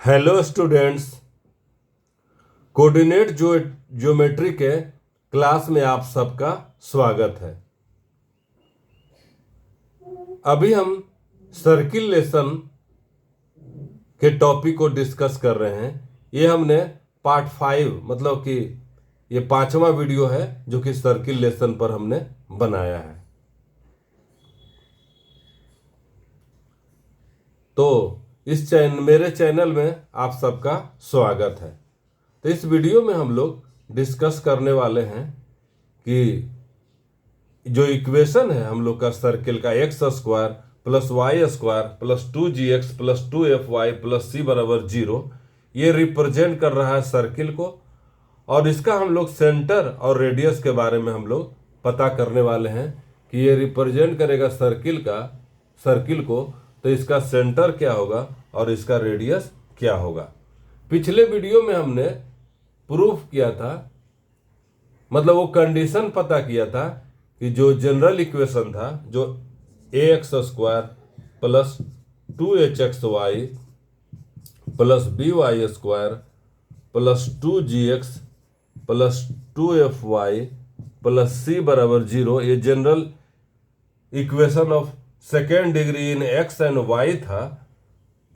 Hello students, coordinate geometry के class में आप सबका स्वागत है। अभी हम सर्किलेशन के टॉपिक को डिस्कस कर रहे हैं। ये हमने पार्ट 5 मतलब कि ये 5वां वीडियो है जो कि सर्किलेशन पर हमने बनाया है। तो मेरे चैनल में आप सबका स्वागत है। तो इस वीडियो में हम लोग डिस्कस करने वाले हैं कि जो इक्वेशन है हम लोग का सर्किल का x² plus y² plus 2gx plus 2fy plus c बराबर 0, ये रिप्रेजेंट कर रहा है सर्किल को। और इसका हम लोग सेंटर और रेडियस के बारे में हम लोग पता करने वाले हैं कि ये रिप्रेजेंट करेगा सर्किल को, तो इसका सेंटर क्या होगा और इसका रेडियस क्या होगा। पिछले वीडियो में हमने प्रूफ किया था, मतलब वो कंडीशन पता किया था कि जो जनरल इक्वेशन था, जो ax² plus 2hxy plus by² plus 2gx plus 2fy plus c बराबर 0, ये general equation of second degree in x and y था।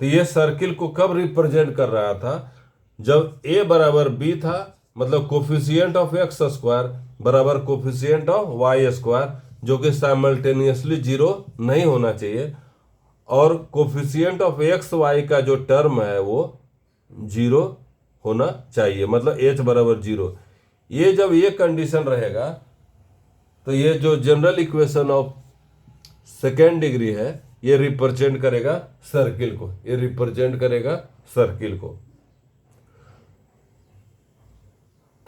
तो ये सर्किल को कब रिप्रेजेंट कर रहा था? जब a बराबर b था, मतलब कोफिशिएंट ऑफ x² बराबर कोफिशिएंट ऑफ y², जो कि साइमल्टेनियसली 0 नहीं होना चाहिए, और कोफिशिएंट ऑफ एक्स वाई का जो टर्म है वो 0 होना चाहिए, मतलब h बराबर 0। ये जब ये कंडीशन रहेगा तो ये जो general equation of second degree है ये रिप्रेजेंट करेगा सर्किल को, ये रिप्रेजेंट करेगा सर्किल को।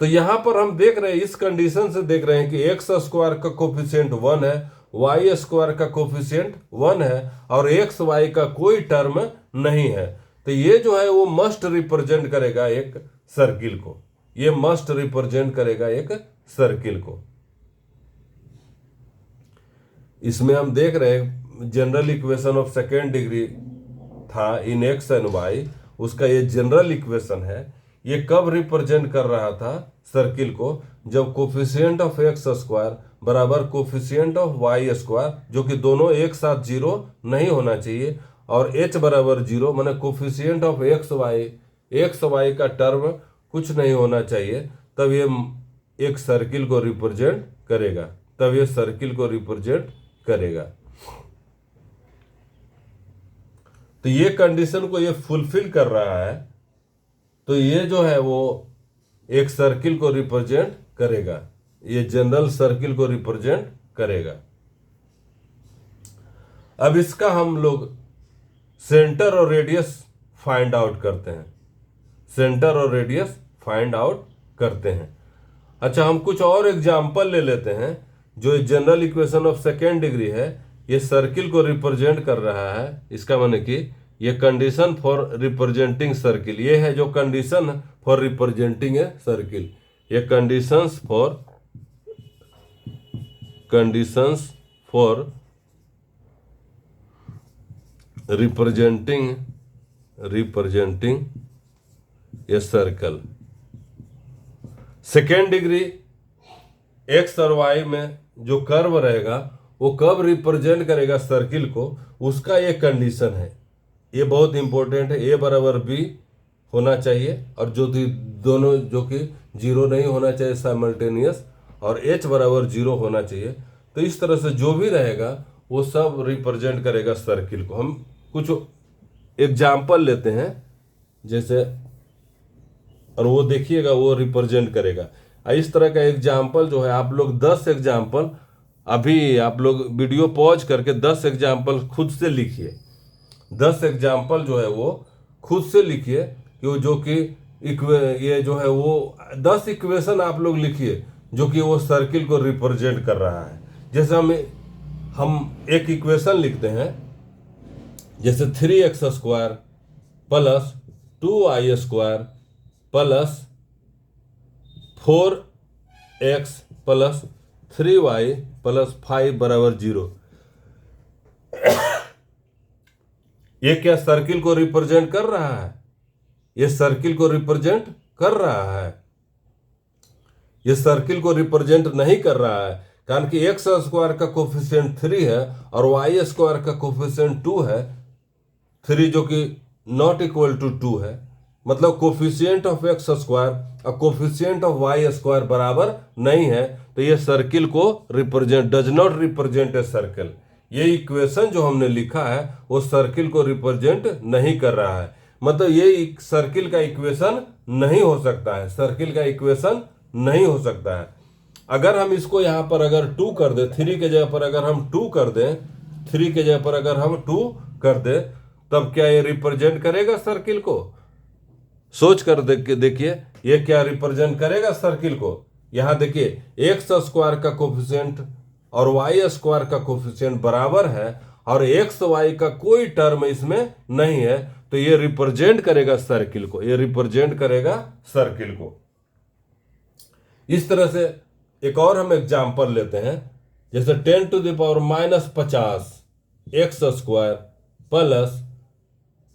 तो यहां पर हम देख रहे हैं, इस कंडीशन से देख रहे हैं कि x² का कोफिशिएंट 1 है, y² का कोफिशिएंट 1 है और x y का कोई टर्म नहीं है। तो ये जो है वो मस्ट रिप्रेजेंट करेगा एक सर्किल को, ये मस्ट रिप्रेजेंट करेगा एक सर्किल को। इसमें हम देख रहे हैं general equation of second degree था इन x एंड y, उसका ये जनरल इक्वेशन है। ये कब रिप्रेजेंट कर रहा था सर्किल को? जब कोफिशिएंट ऑफ x² बराबर कोफिशिएंट ऑफ y², जो कि दोनों एक साथ 0 नहीं होना चाहिए, और h बराबर 0 माने कोफिशिएंट ऑफ एक्स वाई का टर्म कुछ नहीं होना चाहिए, तब ये एक सर्किल को रिप्रेजेंट करेगा, तब ये सर्किल को रिप्रेजेंट करेगा। तो ये कंडीशन को ये फुलफिल कर रहा है, तो ये जो है वो एक सर्किल को रिप्रेजेंट करेगा, ये जनरल सर्किल को रिप्रेजेंट करेगा। अब इसका हम लोग सेंटर और रेडियस फाइंड आउट करते हैं, सेंटर और रेडियस फाइंड आउट करते हैं। अच्छा, हम कुछ और एग्जांपल ले लेते हैं। जो general equation of second degree है ये सर्किल को रिप्रेजेंट कर रहा है, इसका माने कि ये कंडीशन फॉर रिप्रेजेंटिंग सर्किल, ये है जो condition for representing a circle, ये conditions for representing a circle. Second degree X और वाई में जो कर्व रहेगा वो कब रिप्रेजेंट करेगा सर्किल को, उसका ये कंडीशन है। ये बहुत इंपॉर्टेंट है। a बराबर b होना चाहिए और जो दोनों जो कि 0 नहीं होना चाहिए साइमल्टेनियस, और h बराबर 0 होना चाहिए। तो इस तरह से जो भी रहेगा वो सब रिप्रेजेंट करेगा सर्किल को। हम कुछ एग्जाम्पल लेते हैं जैसे, और वो देखिएगा वो रिप्रेजेंट करेगा। इस तरह का एग्जाम्पल जो है, आप लोग 10 एग्जाम्पल, अभी आप लोग वीडियो पॉज करके 10 एग्जाम्पल खुद से लिखिए। 10 एग्जाम्पल जो है वो खुद से लिखिए, जो कि ये जो है वो 10 इक्वेशन आप लोग लिखिए जो कि वो सर्किल को रिप्रेजेंट कर रहा है। जैसे हम एक इक्वेशन लिखते हैं, जैसे 3x² plus 2y² plus 4x plus 3y plus 5 बराबर 0। ये क्या सर्किल को रिप्रेजेंट कर रहा है? ये सर्किल को रिप्रेजेंट कर रहा है, ये सर्किल को रिप्रेजेंट नहीं कर रहा है, कारण कि एक्स स्क्वायर का कोफिशिएंट 3 है और वाई स्क्वायर का कोफिशिएंट 2 है, 3 जो कि नॉट इक्वल टू 2 है, मतलब कोफिशिएंट ऑफ एक्स स्क्वायर और कोफिशिएंट ऑफ वाई स्क्वायर बराबर नहीं है, तो ये सर्किल को represent does not represent a circle. ये इक्वेशन जो हमने लिखा है वो सर्किल को रिप्रेजेंट नहीं कर रहा है, मतलब ये सर्किल का इक्वेशन नहीं हो सकता है, सर्किल का इक्वेशन नहीं हो सकता है। अगर हम इसको यहाँ पर अगर 2 कर दें, 3 के जगह पर अगर हम 2 कर दें, 3 के जगह पर अगर हम 2 कर दें, तब क्या ये रिप्रेजेंट करेगा सर्किल को? सोच कर देखिए ये क्या रिप्रेजेंट करेगा सर्किल को। यहाँ देखिए एक्स स्क्वायर का कोफिशिएंट और वाई स्क्वायर का कोफिशिएंट बराबर है और एक्स वाई का कोई टर्म इसमें नहीं है, तो ये रिप्रेजेंट करेगा सर्किल को, ये रिप्रेजेंट करेगा सर्किल को। इस तरह से एक और हम एग्जाम्पल लेते हैं, जैसे 10 to the power -50 x square plus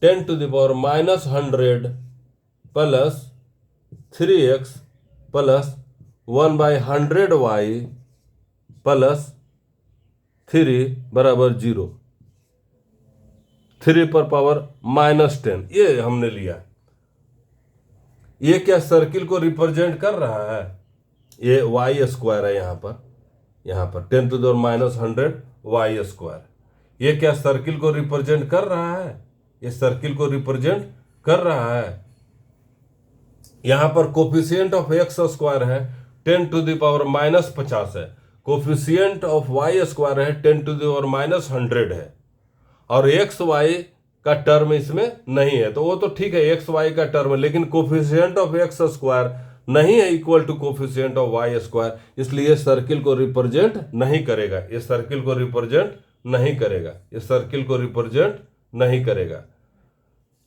10 to the power -100 plus 3x plus 1/100y plus 3 बराबर 0, 3 पर पावर -10, ये हमने लिया। ये क्या सर्किल को रिप्रेजेंट कर रहा है? ये वाई स्क्वायर है यहाँ पर 10 to the power -100 y square, ये क्या सर्किल को रिप्रेजेंट कर रहा है? ये सर्किल को रिप्रेजेंट कर रहा है। यहाँ पर कोफिशिएंट ऑफ एक्स स्क्वायर है 10 टू द पावर -50 है, कोफिशिएंट ऑफ वाई स्क्वायर है 10 टू द पावर -100 है, और एक्स वाई का टर्म इसमें नहीं है, तो वो तो ठीक है एक्स वाई का टर्म है, लेकिन कोफिशिएंट ऑफ एक्स स्क्वायर नहीं है equal to coefficient of y square, इसलिए सर्किल को रिप्रेजेंट नहीं करेगा, ये सर्किल को रिप्रेजेंट नहीं करेगा, ये सर्किल को रिप्रेजेंट नहीं करेगा।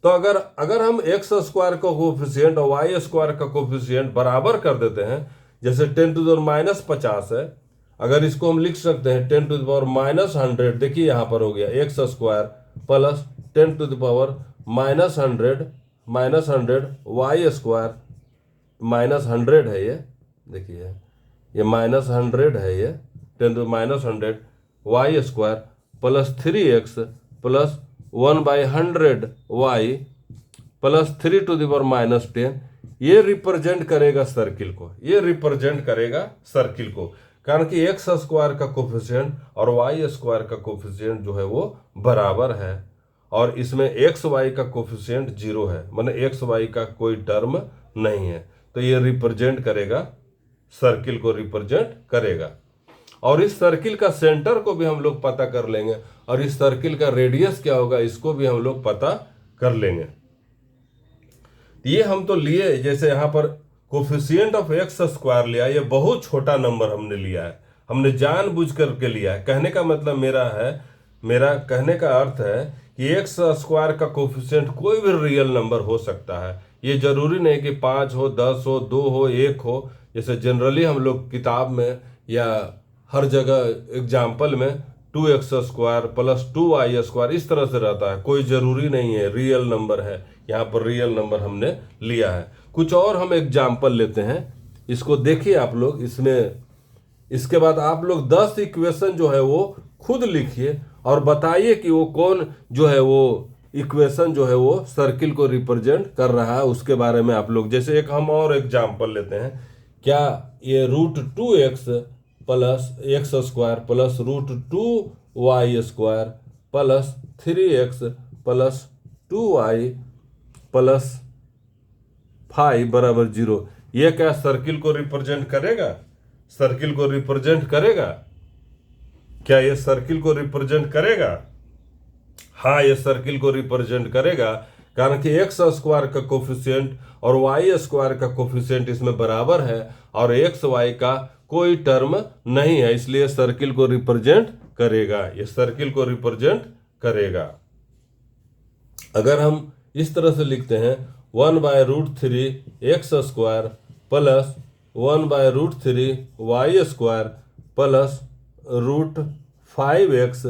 तो अगर हम एक्स स्क्वायर का कोफिशिएंट और वाई स्क्वायर का कोफिशिएंट बराबर कर देते हैं, जैसे 10 टू द पावर -50 है, अगर इसको हम लिख सकते हैं 10 टू द पावर -100, देखिए यहाँ पर हो गया x square plus 10 to the power -100 y square, -100 है ये, देखिए ये -100 है, ये 10 to the -100 y square plus 3x plus 1/100 y plus 3 to the power -10, ये रिप्रेजेंट करेगा सर्किल को, ये रिप्रेजेंट करेगा सर्किल को, कारण कि एक्स स्क्वायर का कोफिशिएंट और वाई स्क्वायर का कोफिशिएंट जो है वो बराबर है, और इसमें एक्स वाई का कोफिशिएंट 0 है, मतलब एक्स वाई का कोई टर्म नहीं है, तो ये रिप्रेजेंट करेगा, सर्किल को रिप्रेजेंट करेगा। और इस सर्किल का सेंटर को भी हम लोग पता कर लेंगे, और इस सर्किल का रेडियस क्या होगा इसको भी हम लोग पता कर लेंगे। ये हम तो लिए, जैसे यहाँ पर कोफिशिएंट ऑफ एक्स स्क्वायर लिया, ये बहुत छोटा नंबर हमने लिया है, हमने जानबूझ करके लिया है। कहने का मतलब मेरा कहने का अर्थ है कि एक्स स्क्वायर का कोफिशिएंट कोई भी रियल नंबर हो सकता है, ये जरूरी नहीं कि 5 हो, 10 हो, 2 हो, 1 हो, जैसे जनरली हम लोग किताब में या हर जगह एग्जाम्पल में 2x square plus 2y square इस तरह से रहता है, कोई ज़रूरी नहीं है रियल नंबर है, यहाँ पर रियल नंबर हमने लिया है। कुछ और हम एग्जाम्पल लेते हैं, इसको देखिए आप लोग, इसके बाद आप लोग 10 इक्वेशन जो है वो खुद लिखिए और बताइए कि वो कौन जो है वो इक्वेशन जो है वो सर्किल को रिप्रेजेंट कर रहा है, उसके बारे में आप लोग। जैसे एक हम और एग्जाम्पल लेते हैं, क्या ये √2x plus x square plus √2y square plus 3x plus 2y plus 5 बराबर 0, ये क्या सर्किल को रिप्रेजेंट करेगा? सर्किल को रिप्रेजेंट करेगा? क्या ये सर्किल को रिप्रेजेंट करेगा? हाँ, ये सर्किल को रिप्रेजेंट करेगा, कारण कि एक्स स्क्वायर का कोफिशिएंट और वाई स्क्वायर का कोफिशिएंट इसमें बराबर है और एक्स वाई का कोई टर्म नहीं है, इसलिए सर्किल को रिप्रेजेंट करेगा, ये सर्किल को रिप्रेजेंट करेगा। अगर हम इस तरह से लिखते हैं 1/√3 x square plus 1/√3 y square plus √5x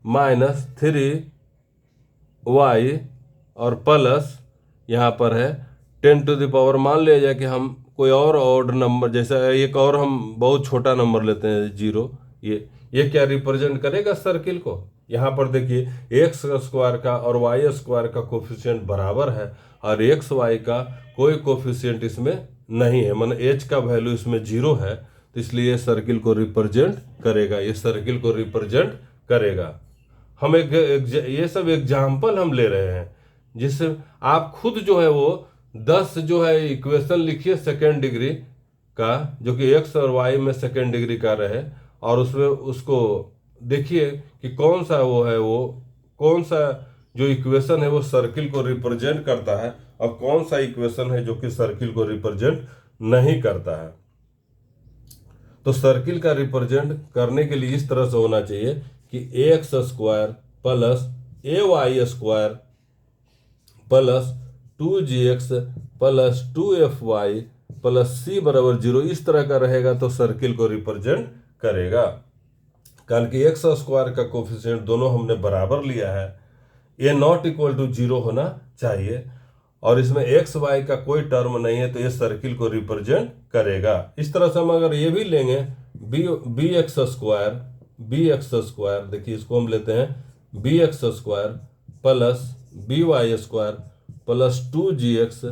minus 3y और प्लस यहाँ पर है 10⁻, मान लिया जाए कि हम कोई और ऑड नंबर, जैसा एक और हम बहुत छोटा नंबर लेते हैं 0, ये क्या रिप्रेजेंट करेगा सर्किल को। यहाँ पर देखिए एक्स स्क्वायर का और वाई स्क्वायर का कोफिशिएंट बराबर है और एक्स वाई का कोई कोफिशिएंट इसमें नहीं है, मतलब एच का वैल्यू इसमें 0 है, तो इसलिए ये सर्किल को रिप्रेजेंट करेगा, ये सर्किल को रिप्रेजेंट करेगा। हम ये सब एग्जाम्पल हम ले रहे हैं, जिससे आप खुद जो है वो 10 जो है इक्वेशन लिखिए सेकेंड डिग्री का, जो कि एक्स और वाई में सेकेंड डिग्री का रहे, और उसमें उसको देखिए कि कौन सा वो है, वो कौन सा जो इक्वेशन है वो सर्किल को रिप्रेजेंट करता है और कौन सा इक्वेशन है जो कि सर्किल को रिप्रेजेंट नहीं करता है। तो सर्किल का रिप्रेजेंट करने के लिए इस तरह से होना चाहिए कि X square plus A Y square plus 2gx plus 2fy plus c बराबर 0, इस तरह का रहेगा तो सर्किल को रिप्रेजेंट करेगा। कारण कि एक्स स्क्वायर का कोफिशिएंट दोनों हमने बराबर लिया है, ये नॉट इक्वल टू 0 होना चाहिए, और इसमें एक्स वाई का कोई टर्म नहीं है, तो ये सर्किल को रिप्रेजेंट करेगा। इस तरह से हम अगर ये भी लेंगे बी एक्स स्क्वायर, देखिए इसको हम लेते हैं b x square plus b y square plus 2gx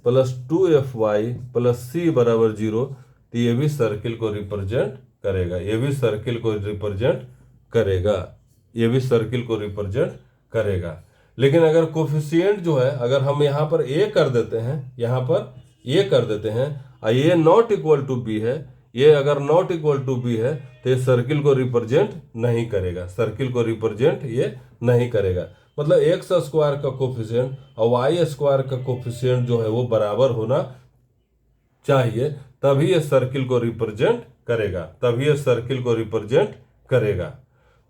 plus 2fy plus c बराबर 0, तो ये भी सर्किल को रिप्रेजेंट करेगा, ये भी सर्किल को रिप्रेजेंट करेगा, ये भी सर्किल को रिप्रेजेंट करेगा। लेकिन अगर कोफिशिएंट जो है, अगर हम यहाँ पर a कर देते हैं, यहाँ पर a कर देते हैं और ये नॉट इक्वल टू b है, ये अगर नॉट इक्वल टू b है तो ये सर्किल को रिप्रेजेंट नहीं करेगा, सर्किल को रिप्रेजेंट ये नहीं करेगा। मतलब एक्स स्क्वायर का कोफिशिएंट और वाई स्क्वायर का कोफिशिएंट जो है वो बराबर होना चाहिए, तभी ये सर्किल को रिप्रेजेंट करेगा, तभी ये सर्किल को रिप्रेजेंट करेगा।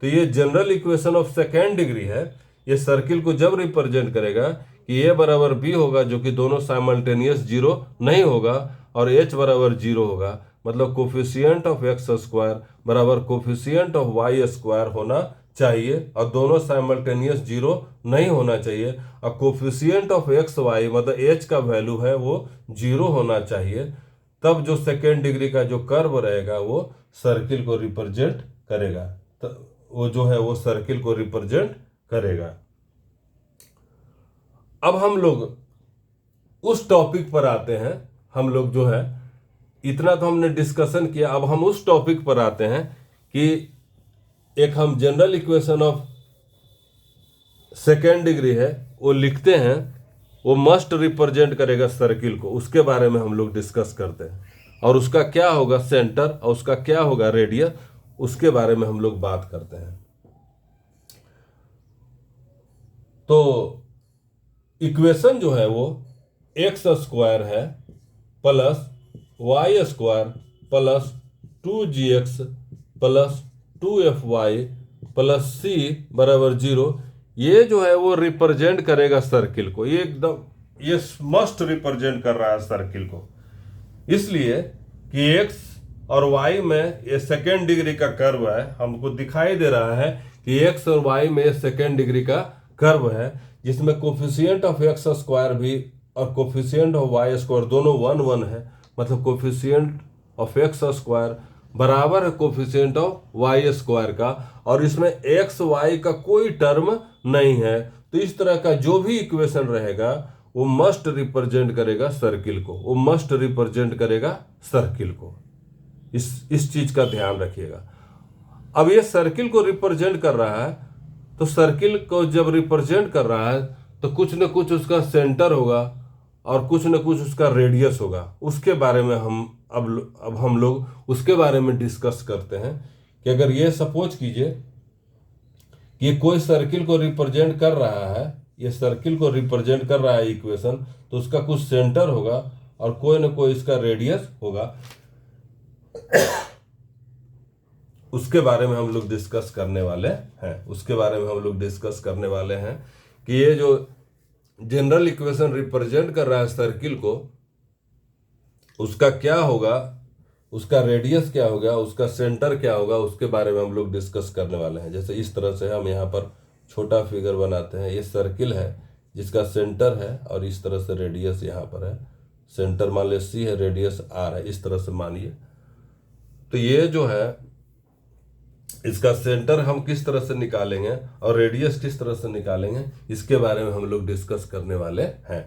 तो ये general equation of second degree है, ये सर्किल को जब रिप्रेजेंट करेगा कि ए बराबर बी होगा, जो कि दोनों साइमल्टेनियस 0 नहीं होगा, और एच बराबर 0 होगा, मतलब कोफिशिएंट ऑफ एक्स स्क्वायर बराबर कोफिशिएंट ऑफ वाई स्क्वायर होना चाहिए, और दोनों साइमल्टेनियस 0 नहीं होना चाहिए, और कोफिशिएंट ऑफ एक्स वाई मतलब एच का वैल्यू है वो 0 होना चाहिए, तब जो सेकेंड डिग्री का जो कर्व रहेगा वो सर्किल को रिप्रेजेंट करेगा, तो वो जो है वो सर्किल को रिप्रेजेंट करेगा। अब हम लोग उस टॉपिक पर आते हैं, हम लोग जो है इतना तो हमने डिस्कशन किया, अब हम उस टॉपिक पर आते हैं कि एक हम general equation of second degree है वो लिखते हैं, वो मस्ट रिप्रेजेंट करेगा सर्किल को, उसके बारे में हम लोग डिस्कस करते हैं, और उसका क्या होगा सेंटर और उसका क्या होगा रेडियस, उसके बारे में हम लोग बात करते हैं। तो इक्वेशन जो है वो एक्स स्क्वायर है plus Y square plus 2gx plus 2fy plus c बराबर 0, ये जो है वो रिप्रेजेंट करेगा सर्किल को, ये एकदम ये मस्ट रिप्रेजेंट कर रहा है सर्किल को, इसलिए कि x और y में ये सेकेंड डिग्री का कर्व है, हमको दिखाई दे रहा है कि x और y में सेकेंड डिग्री का कर्व है, जिसमें कोफिशिएंट ऑफ एक्स स्क्वायर भी और कोफिशिएंट ऑफ वाई स्क्वायर दोनों 1 1 है, मतलब कोफिशिएंट ऑफ एक्स स्क्वायर बराबर है कोफिशिएंट ऑफ वाई स्क्वायर का, और इसमें एक्स वाई का कोई टर्म नहीं है, तो इस तरह का जो भी इक्वेशन रहेगा वो मस्ट रिप्रेजेंट करेगा सर्किल को, वो मस्ट रिप्रेजेंट करेगा सर्किल को, इस चीज का ध्यान रखिएगा। अब ये सर्किल को रिप्रेजेंट कर रहा है, तो सर्किल को जब रिप्रेजेंट कर रहा है तो कुछ न कुछ उसका सेंटर होगा और कुछ न कुछ उसका रेडियस होगा, उसके बारे में हम अब हम लोग उसके बारे में डिस्कस करते हैं कि अगर ये सपोज कीजिए कि कोई सर्किल को रिप्रेजेंट कर रहा है, ये सर्किल को रिप्रेजेंट कर रहा है इक्वेशन, तो उसका कुछ सेंटर होगा और कोई न कोई इसका रेडियस होगा, उसके बारे में हम लोग डिस्कस करने वाले हैं, उसके बारे में हम लोग डिस्कस करने वाले हैं कि ये जो जनरल इक्वेशन रिप्रेजेंट कर रहा है सर्किल को, उसका क्या होगा, उसका रेडियस क्या होगा, उसका सेंटर क्या होगा, उसके बारे में हम लोग डिस्कस करने वाले हैं। जैसे इस तरह से हम यहाँ पर छोटा फिगर बनाते हैं, ये सर्किल है, जिसका सेंटर है और इस तरह से रेडियस यहाँ पर है, सेंटर मान लीजिए सी है, रेडियस आर है, इस तरह से मानिए। तो ये जो है इसका सेंटर हम किस तरह से निकालेंगे और रेडियस किस तरह से निकालेंगे, इसके बारे में हम लोग डिस्कस करने वाले हैं।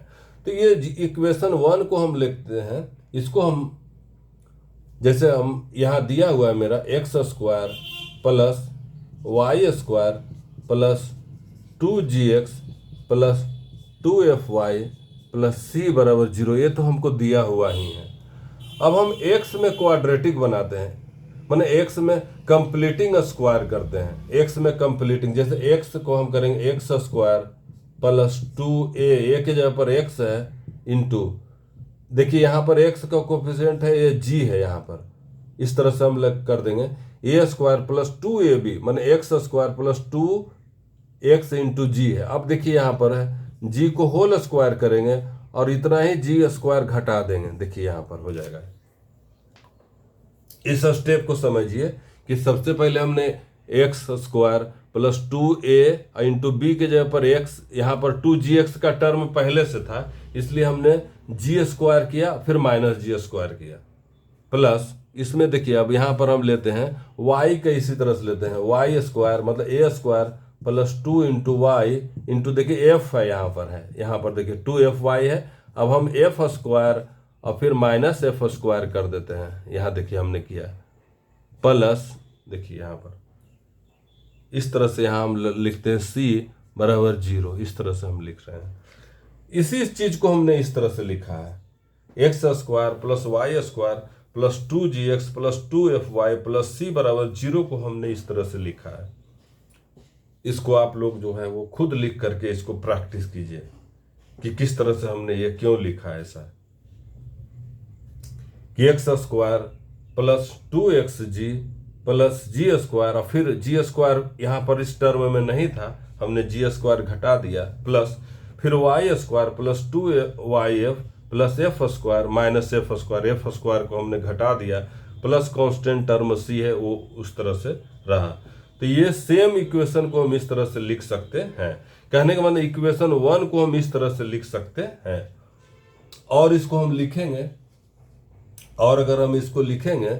तो ये इक्वेशन 1 को हम लिखते हैं, इसको हम जैसे हम यहाँ दिया हुआ है मेरा X square plus Y square plus 2gx plus 2fy plus C बराबर 0, ये तो हमको दिया हुआ ही है। अब हम एक्स में क्वाड्रेटिक बनाते हैं, माने एक्स में कंप्लीटिंग स्क्वायर करते हैं। एक्स में कंप्लीटिंग, जैसे एक्स को हम करेंगे एक्स स्क्वायर प्लस 2a की जगह पर एक्स है इंटू, देखिए यहाँ पर एक्स का कोफिशिएंट है, ये जी है यहाँ पर, इस तरह से हम कर देंगे ए स्क्वायर प्लस 2ab, माने X square plus 2x into G है। अब देखिए यहाँ पर है जी को होल स्क्वायर करेंगे और इतना ही जी स्क्वायर घटा देंगे, देखिए यहाँ पर हो जाएगा। इस स्टेप को समझिए कि सबसे पहले हमने x square plus 2a into b के जगह पर एक्स, यहाँ पर 2gx का टर्म पहले से था इसलिए हमने जी स्क्वायर किया, फिर माइनस जी स्क्वायर किया, प्लस इसमें देखिए अब यहाँ पर हम लेते हैं y का, इसी तरह से लेते हैं वाई स्क्वायर मतलब A square plus 2 into Y into, देखिए एफ है यहाँ पर है, यहाँ पर देखिए 2fy है। अब हम एफ स्क्वायर और फिर माइनस एफ स्क्वायर कर देते हैं, यहाँ देखिए हमने किया, प्लस देखिए यहाँ पर इस तरह से यहाँ हम लिखते हैं सी बराबर 0, इस तरह से हम लिख रहे हैं। इसी चीज को हमने इस तरह से लिखा है, X square plus Y square plus 2gx plus 2fy plus C बराबर 0 को हमने इस तरह से लिखा है। इसको आप लोग जो है वो खुद लिख करके इसको प्रैक्टिस कीजिए कि किस तरह से हमने ये क्यों लिखा है ऐसा, कि X square plus 2xg plus G square और फिर जी स्क्वायर यहाँ पर इस टर्म में नहीं था, हमने जी स्क्वायर घटा दिया, प्लस फिर y square plus 2yf plus F square minus F square, f square को हमने घटा दिया, प्लस कांस्टेंट टर्म सी है वो उस तरह से रहा। तो ये सेम इक्वेशन को हम इस तरह से लिख सकते हैं। कहने का मतलब इक्वेशन 1 को हम इस तरह से लिख सकते हैं, और इसको हम लिखेंगे, और अगर हम इसको लिखेंगे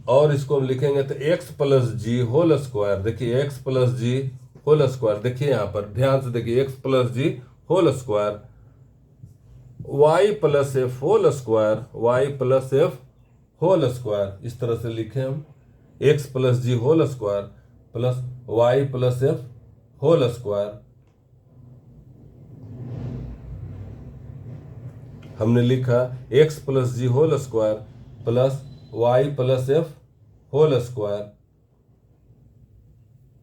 और इसको हम लिखेंगे तो x plus G whole square, देखिए x plus G whole square, देखिए यहाँ पर ध्यान से देखिए x plus G whole square y plus F whole square, y plus F whole square, इस तरह से लिखें हम x plus G whole square plus y plus F whole square. हमने लिखा x plus G whole square plus y plus F whole square,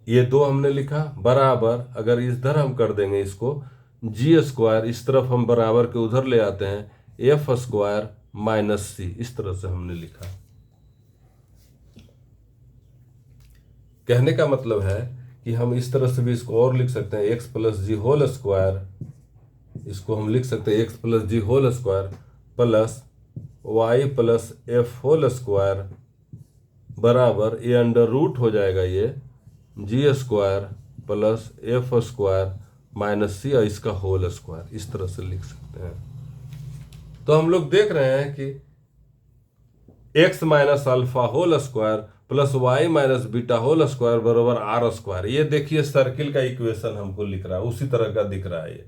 ये दो हमने लिखा बराबर, अगर इधर हम कर देंगे इसको जी स्क्वायर, इस तरफ हम बराबर के उधर ले आते हैं एफ स्क्वायर माइनस सी, इस तरह से हमने लिखा। कहने का मतलब है कि हम इस तरह से भी इसको और लिख सकते हैं, X plus G whole square, इसको हम लिख सकते हैं X plus G whole square plus Y plus F whole square बराबर, ये अंडर रूट हो जाएगा ये जी square plus F square minus C और इसका होल स्क्वायर, इस तरह से लिख सकते हैं। तो हम लोग देख रहे हैं कि x minus alpha whole square plus Y minus beta whole square बराबर आर स्क्वायर, ये देखिए सर्किल का इक्वेशन हमको लिख रहा है, उसी तरह का दिख रहा है,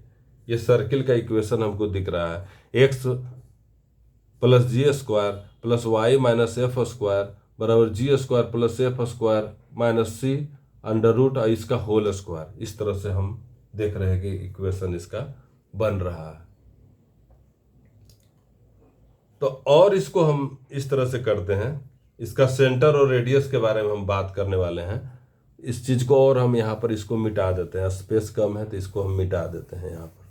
ये सर्किल का इक्वेशन हमको दिख रहा है, X plus G square plus Y minus F square बराबर G square plus F square minus सी अंडर रूट और इसका होल स्क्वायर, इस तरह से हम देख रहे हैं कि इक्वेशन इसका बन रहा है। तो और इसको हम इस तरह से करते हैं, इसका सेंटर और रेडियस के बारे में हम बात करने वाले हैं। इस चीज को और हम यहाँ पर इसको मिटा देते हैं, स्पेस कम है तो इसको हम मिटा देते हैं यहाँ पर।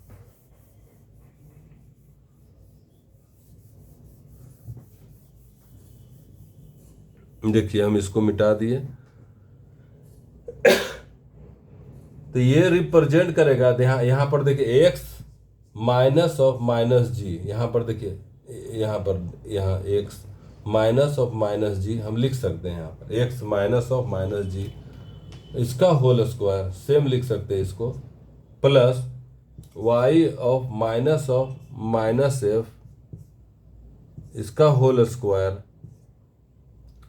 देखिए हम इसको मिटा दिए, तो ये रिप्रेजेंट करेगा, यहाँ पर देखिए X minus of minus G, यहाँ पर देखिए यहाँ X minus of minus G हम लिख सकते हैं, यहाँ पर X minus of minus G इसका होल स्क्वायर सेम लिख सकते हैं इसको, plus Y of minus F इसका होल स्क्वायर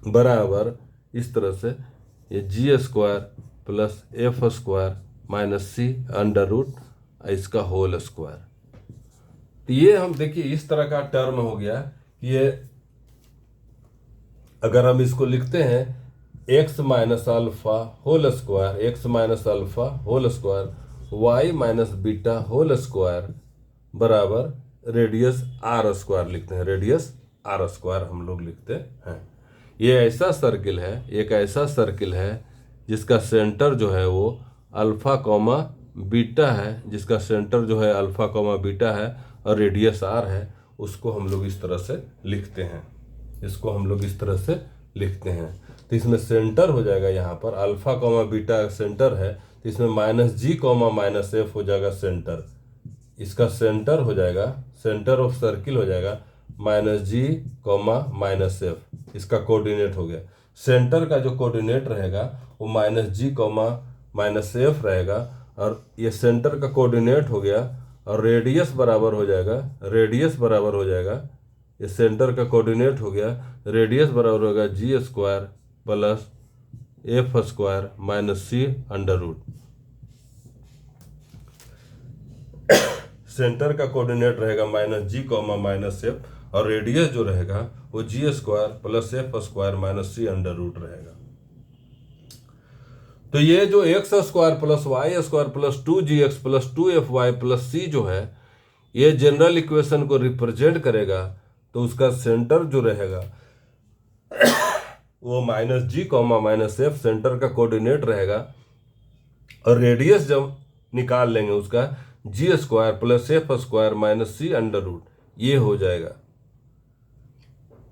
बराबर इस तरह से ये जी square plus F square minus सी अंडर रूट इसका होल स्क्वायर। तो ये हम देखिए इस तरह का टर्म हो गया कि ये अगर हम इसको लिखते हैं x minus alpha whole square, x minus alpha whole square, y minus beta whole square बराबर रेडियस आर स्क्वायर लिखते हैं, रेडियस आर स्क्वायर हम लोग लिखते हैं। ये ऐसा सर्किल है, एक ऐसा सर्किल है जिसका सेंटर जो है वो अल्फा कॉमा बीटा है, जिसका सेंटर जो है अल्फा कॉमा बीटा है और रेडियस आर है, उसको हम लोग इस तरह से लिखते हैं, इसको हम लोग इस तरह से लिखते हैं। तो इसमें सेंटर हो जाएगा, यहाँ पर अल्फा कॉमा बीटा सेंटर है, तो इसमें minus g comma minus F हो जाएगा सेंटर, इसका सेंटर हो जाएगा, सेंटर ऑफ सर्किल हो जाएगा minus g comma minus F, इसका कोऑर्डिनेट हो गया। सेंटर का जो कोऑर्डिनेट रहेगा वो minus g comma minus F रहेगा और ये सेंटर का कोऑर्डिनेट हो गया और रेडियस बराबर हो जाएगा, रेडियस बराबर हो जाएगा, ये सेंटर का कोऑर्डिनेट हो गया, रेडियस बराबर होगा g square plus F square minus सी अंडर रूट। सेंटर का कोऑर्डिनेट रहेगा minus g comma minus f और रेडियस जो रहेगा वो g square plus F square minus सी अंडर रूट रहेगा। तो ये जो x square plus Y square plus 2gx plus 2fy plus c जो है ये जनरल इक्वेशन को रिप्रेजेंट करेगा, तो उसका सेंटर जो रहेगा वो minus g comma minus f centre का कोऑर्डिनेट रहेगा और रेडियस जब निकाल लेंगे उसका g square plus F square minus सी अंडर रूट, ये हो जाएगा,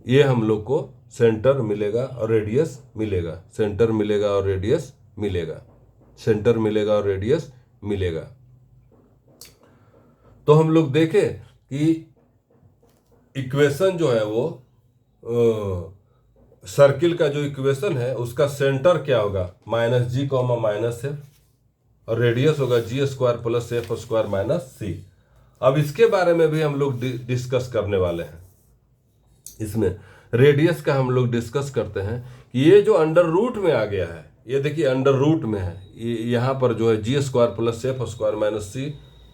ये हम लोग को सेंटर मिलेगा और रेडियस मिलेगा, सेंटर मिलेगा और रेडियस मिलेगा, सेंटर मिलेगा और रेडियस मिलेगा। तो हम लोग देखें कि इक्वेशन जो है वो सर्किल का जो इक्वेशन है उसका सेंटर क्या होगा minus g comma minus f और रेडियस होगा g square plus F square minus c. अब इसके बारे में भी हम लोग डिस्कस करने वाले हैं, इसमें रेडियस का हम लोग डिस्कस करते हैं कि ये जो अंडर रूट में आ गया है, ये देखिए अंडर रूट में है, ये यहाँ पर जो है g square plus F square minus सी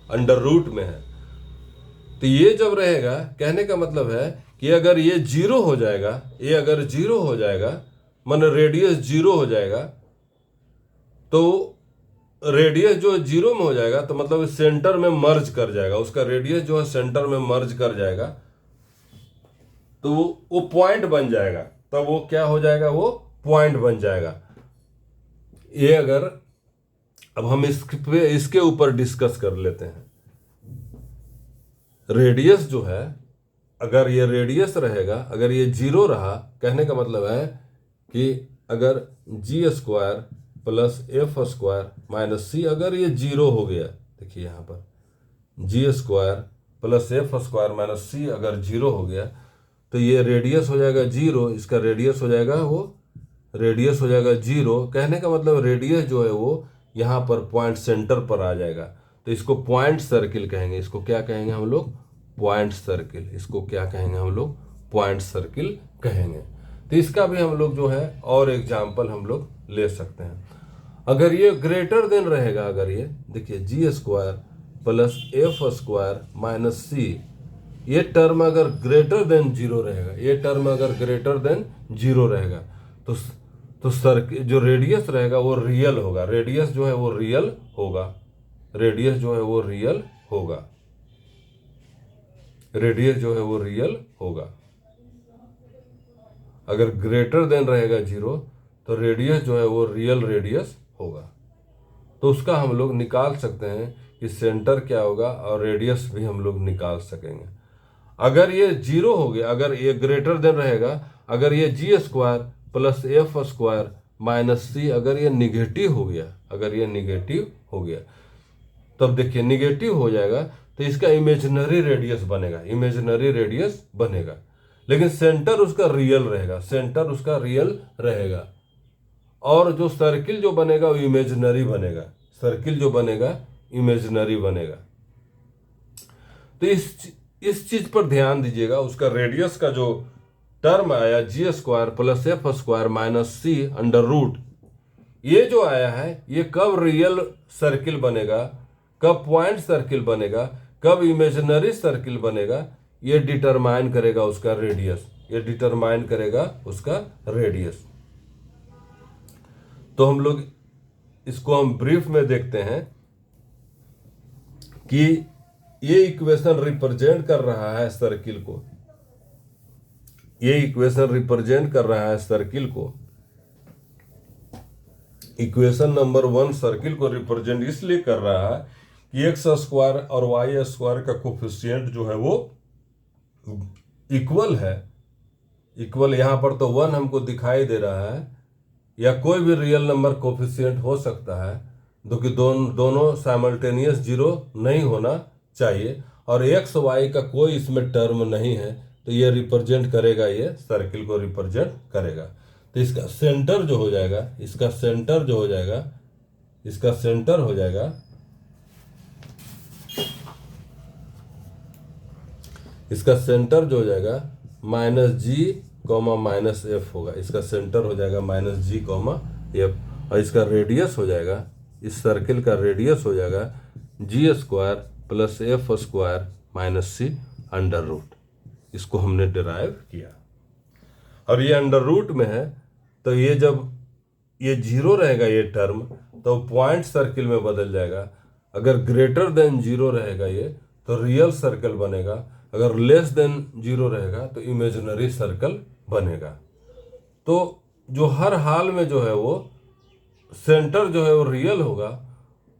अंडर रूट में है। तो ये जब रहेगा, कहने का मतलब है कि अगर ये जीरो हो जाएगा, ये अगर जीरो हो जाएगा माने रेडियस जीरो हो जाएगा, तो रेडियस जो जीरो में हो जाएगा तो मतलब सेंटर में मर्ज कर जाएगा, उसका रेडियस जो है सेंटर में मर्ज कर जाएगा, तो वो पॉइंट बन जाएगा, तब वो क्या हो जाएगा, वो पॉइंट बन जाएगा। ये अगर अब हम इसके ऊपर डिस्कस कर लेते हैं, रेडियस जो है अगर ये रेडियस रहेगा, अगर ये जीरो रहा, कहने का मतलब है कि अगर g square plus F square minus c अगर ये जीरो हो गया, देखिए यहाँ पर g square plus F square minus c अगर जीरो हो गया तो ये रेडियस हो जाएगा जीरो, इसका रेडियस हो जाएगा वो रेडियस हो जाएगा जीरो। कहने का मतलब रेडियस जो है वो यहाँ पर पॉइंट सेंटर पर आ जाएगा, तो इसको पॉइंट सर्किल कहेंगे। इसको क्या कहेंगे हम लोग, पॉइंट सर्किल। इसको क्या कहेंगे हम लोग, पॉइंट सर्किल कहेंगे। तो इसका भी हम लोग जो है और एग्जाम्पल हम लोग ले सकते हैं। अगर ये ग्रेटर देन रहेगा, अगर ये देखिए g square plus F square minus c, ये टर्म अगर ग्रेटर देन जीरो रहेगा, ये टर्म अगर ग्रेटर देन जीरो रहेगा तो सर्किल जो रेडियस रहेगा वो रियल होगा, रेडियस जो है वो रियल होगा, रेडियस जो है वो रियल होगा, रेडियस जो है वो रियल होगा। अगर ग्रेटर देन रहेगा जीरो तो रेडियस जो है वो रियल रेडियस होगा। तो उसका हम लोग निकाल सकते हैं कि सेंटर क्या होगा और रेडियस भी हम लोग निकाल सकेंगे। अगर ये जीरो हो गया, अगर ये ग्रेटर देन रहेगा, अगर ये जी square plus F square minus c अगर ये निगेटिव हो गया, अगर ये निगेटिव हो गया, तब देखिए निगेटिव हो जाएगा तो इसका इमेजिनरी रेडियस बनेगा, इमेजिनरी रेडियस बनेगा, लेकिन सेंटर उसका रियल रहेगा, सेंटर उसका रियल रहेगा। और जो सर्किल जो बनेगा वो इमेजिनरी बनेगा, सर्किल जो बनेगा इमेजिनरी बनेगा। तो इस चीज पर ध्यान दीजिएगा। उसका रेडियस का जो टर्म आया g square plus F square minus सी अंडर रूट, ये जो आया है ये कब रियल सर्किल बनेगा, कब पॉइंट सर्किल बनेगा, कब इमेजिनरी सर्किल बनेगा, ये डिटरमाइन करेगा उसका रेडियस, ये डिटरमाइन करेगा उसका रेडियस। तो हम लोग इसको हम ब्रीफ में देखते हैं कि ये इक्वेशन रिप्रेजेंट कर रहा है सर्किल को, ये इक्वेशन रिप्रेजेंट कर रहा है सर्किल को। इक्वेशन नंबर 1 सर्किल को रिप्रेजेंट इसलिए कर रहा है कि एक्स स्क्वायर और वाई स्क्वायर का कोफिशिएंट जो है वो इक्वल है। इक्वल यहां पर तो 1 हमको दिखाई दे रहा है, या कोई भी रियल नंबर कोफिशिएंट हो सकता है, जो कि दोनों साइमल्टेनियस जीरो नहीं होना चाहिए, और एक्स वाई का कोई इसमें टर्म नहीं है, तो ये रिप्रेजेंट करेगा, ये सर्किल को रिप्रेजेंट करेगा। तो इसका सेंटर जो हो जाएगा, इसका सेंटर जो हो जाएगा, इसका सेंटर हो जाएगा, इसका सेंटर जो हो जाएगा minus g comma minus F होगा। इसका सेंटर हो जाएगा माइनस जी कॉमा एफ, और इसका रेडियस हो जाएगा, इस सर्किल का रेडियस हो जाएगा g square plus F square minus सी अंडर रूट। इसको हमने डिराइव किया, और ये अंडर रूट में है, तो ये जब ये जीरो रहेगा ये टर्म, तो पॉइंट सर्किल में बदल जाएगा। अगर ग्रेटर देन जीरो रहेगा ये, तो रियल सर्कल बनेगा। अगर लेस देन जीरो रहेगा तो इमेजिनरी सर्कल बनेगा। तो जो हर हाल में जो है वो सेंटर जो है वो रियल होगा,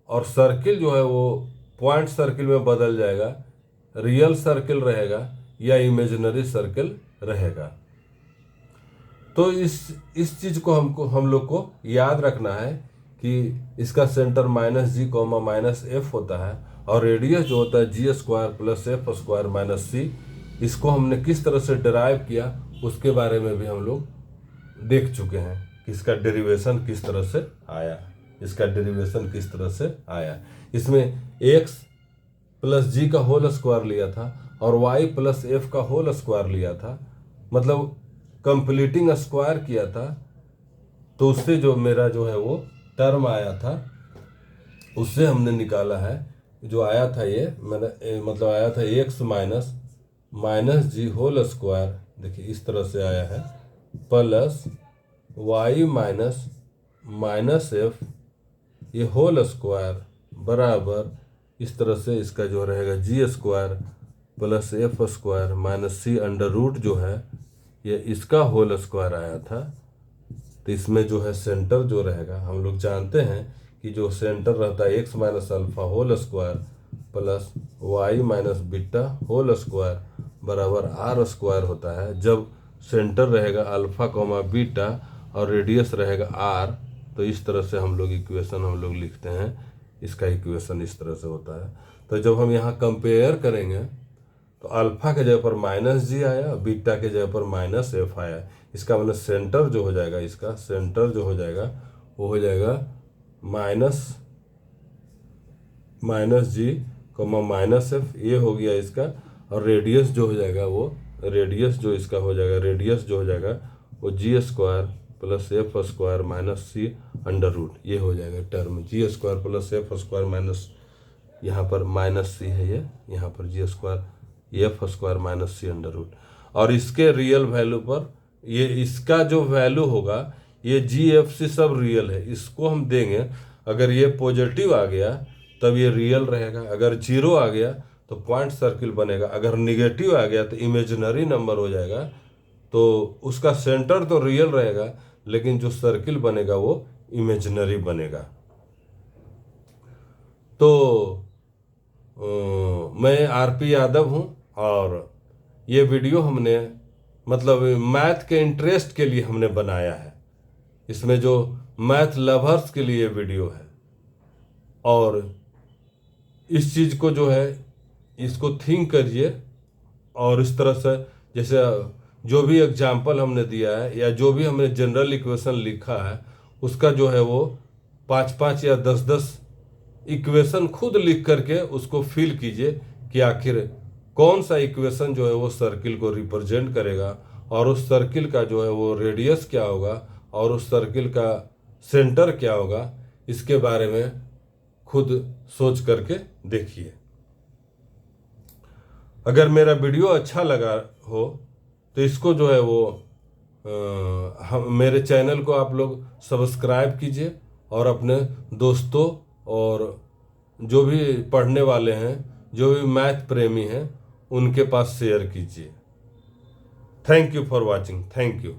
और सर्किल जो है वो पॉइंट सर्किल में बदल जाएगा, रियल सर्किल रहेगा या इमेजिनरी सर्किल रहेगा। तो इस चीज को हम लोग को याद रखना है कि इसका centre minus g comma minus f होता है, और रेडियस जो होता है g square plus F square minus c. इसको हमने किस तरह से डिराइव किया उसके बारे में भी हम लोग देख चुके हैं कि इसका डेरिवेशन किस तरह से आया, इसका डेरिवेशन किस तरह से आया। इसमें एक्स प्लस जी का होल स्क्वायर लिया था और वाई प्लस एफ का होल स्क्वायर लिया था, मतलब कंप्लीटिंग स्क्वायर किया था। तो उससे जो मेरा जो है वो टर्म आया था, उससे हमने निकाला है, जो आया था ये मैंने मतलब आया था x minus minus g whole square, देखिए इस तरह से आया है, plus Y minus minus f ये होल स्क्वायर बराबर इस तरह से इसका जो रहेगा g square plus F square minus सी अंडर रूट जो है ये इसका होल स्क्वायर आया था। तो इसमें जो है सेंटर जो रहेगा, हम लोग जानते हैं कि जो सेंटर रहता है x minus alpha whole square plus Y minus beta whole square बराबर आर स्क्वायर होता है। जब सेंटर रहेगा अल्फा कॉमा बीटा और रेडियस रहेगा आर, तो इस तरह से हम लोग इक्वेशन हम लोग लिखते हैं, इसका इक्वेशन इस तरह से होता है। तो जब हम यहाँ कंपेयर करेंगे तो अल्फा के जगह पर माइनस जी आया, बीटा के जगह पर माइनस एफ आया। इसका मतलब सेंटर जो हो जाएगा, इसका सेंटर जो हो जाएगा वो हो जाएगा minus g comma minus f, ये हो गया इसका। और रेडियस जो हो जाएगा वो रेडियस जो इसका हो जाएगा, रेडियस जो हो जाएगा वो g square plus F square minus सी अंडर रूट, ये हो जाएगा term g square plus F square minus, यहाँ पर माइनस सी है ये, यहाँ पर g square f square minus सी अंडर रूट। और इसके रियल वैल्यू पर ये इसका जो वैल्यू होगा ये जी एफ सी सब रियल है, इसको हम देंगे। अगर ये पॉजिटिव आ गया तब ये रियल रहेगा, अगर जीरो आ गया तो पॉइंट सर्किल बनेगा, अगर निगेटिव आ गया तो इमेजिनरी नंबर हो जाएगा। तो उसका सेंटर तो रियल रहेगा लेकिन जो सर्किल बनेगा वो इमेजिनरी बनेगा। तो मैं आरपी यादव हूँ और ये वीडियो हमने मतलब मैथ के इंटरेस्ट के लिए हमने बनाया है। इसमें जो मैथ लवर्स के लिए वीडियो है, और इस चीज़ को जो है इसको थिंक करिए, और इस तरह से जैसे जो भी एग्जाम्पल हमने दिया है या जो भी हमने जनरल इक्वेशन लिखा है उसका जो है वो 5-5 या 10-10 इक्वेशन खुद लिख करके उसको फील कीजिए कि आखिर कौन सा इक्वेशन जो है वो सर्किल को रिप्रेजेंट करेगा, और उस सर्किल का जो है वो रेडियस क्या होगा, और उस सर्किल का सेंटर क्या होगा, इसके बारे में खुद सोच करके देखिए। अगर मेरा वीडियो अच्छा लगा हो तो इसको जो है वो हम मेरे चैनल को आप लोग सब्सक्राइब कीजिए, और अपने दोस्तों और जो भी पढ़ने वाले हैं, जो भी मैथ प्रेमी हैं, उनके पास शेयर कीजिए। Thank you for watching. Thank you.